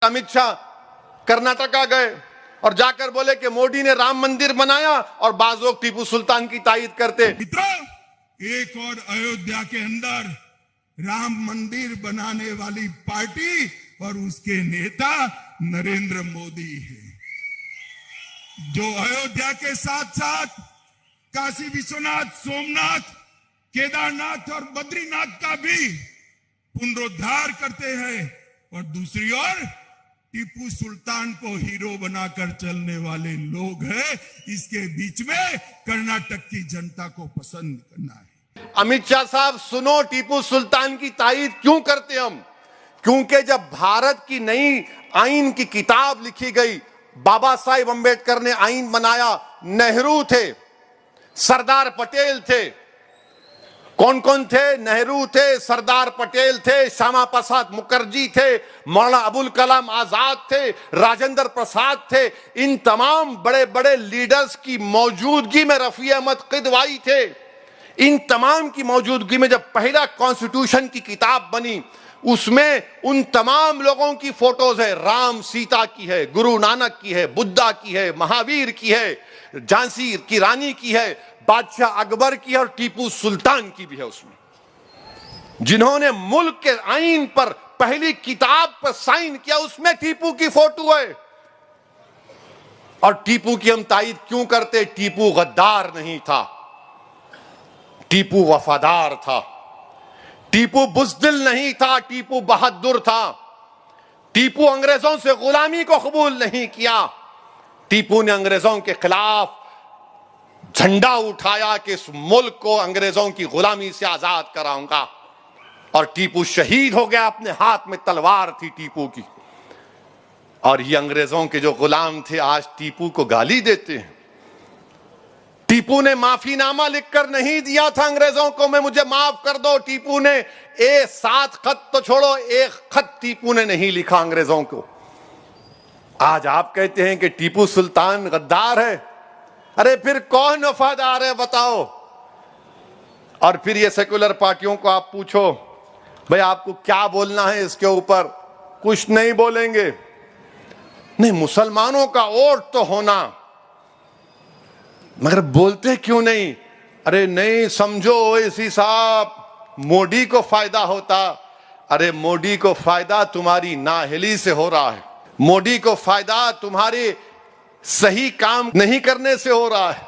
अमित शाह कर्नाटका गए और जाकर बोले कि मोदी ने राम मंदिर बनाया, और बाज लोग टीपू सुल्तान की तारीफ करते। मित्रों, एक और अयोध्या के अंदर राम मंदिर बनाने वाली पार्टी और उसके नेता नरेंद्र मोदी है, जो अयोध्या के साथ साथ काशी विश्वनाथ, सोमनाथ, केदारनाथ और बद्रीनाथ का भी पुनरुद्धार करते हैं, और दूसरी ओर टीपू सुल्तान को हीरो बनाकर चलने वाले लोग हैं। इसके बीच में कर्नाटक की जनता को पसंद करना है। अमित शाह साहब सुनो, टीपू सुल्तान की तारीफ क्यों करते हम? क्योंकि जब भारत की नई आईन की किताब लिखी गई, बाबा साहेब अंबेडकर ने आईन बनाया, नेहरू थे, सरदार पटेल थे। कौन कौन थे? नेहरू थे, सरदार पटेल थे, श्यामा प्रसाद मुखर्जी थे, मौलाना अबुल कलाम आजाद थे, राजेंद्र प्रसाद थे। इन तमाम बड़े बड़े लीडर्स की मौजूदगी में रफी अहमद किदवाई थे। इन तमाम की मौजूदगी में जब पहला कॉन्स्टिट्यूशन की किताब बनी, उसमें उन तमाम लोगों की फोटोज है। राम सीता की है, गुरु नानक की है, बुद्धा की है, महावीर की है, झांसी की रानी की है, बादशाह अकबर की है, और टीपू सुल्तान की भी है उसमें। जिन्होंने मुल्क के आईन पर पहली किताब पर साइन किया, उसमें टीपू की फोटो है। और टीपू की हम तारीफ क्यों करते? टीपू गद्दार नहीं था, टीपू वफादार था। टीपू बुज़दिल नहीं था, टीपू बहादुर था। टीपू अंग्रेजों से गुलामी को कबूल नहीं किया। टीपू ने अंग्रेजों के खिलाफ झंडा उठाया कि इस मुल्क को अंग्रेजों की गुलामी से आजाद कराऊंगा, और टीपू शहीद हो गया। अपने हाथ में तलवार थी टीपू की। और ये अंग्रेजों के जो गुलाम थे आज टीपू को गाली देते हैं। टीपू ने माफीनामा लिखकर नहीं दिया था अंग्रेजों को, मैं मुझे माफ कर दो। टीपू ने 7 खत तो छोड़ो, 1 खत टीपू ने नहीं लिखा अंग्रेजों को। आज आप कहते हैं कि टीपू सुल्तान गद्दार है। अरे फिर कौन वफादार है बताओ? और फिर ये सेकुलर पार्टियों को आप पूछो, भाई आपको क्या बोलना है इसके ऊपर? कुछ नहीं बोलेंगे। नहीं, मुसलमानों का वोट तो होना, मगर बोलते क्यों नहीं? अरे नहीं, समझो ओवैसी साहब, मोदी को फायदा होता। अरे मोदी को फायदा तुम्हारी नाअहली से हो रहा है। मोदी को फायदा तुम्हारे सही काम नहीं करने से हो रहा है।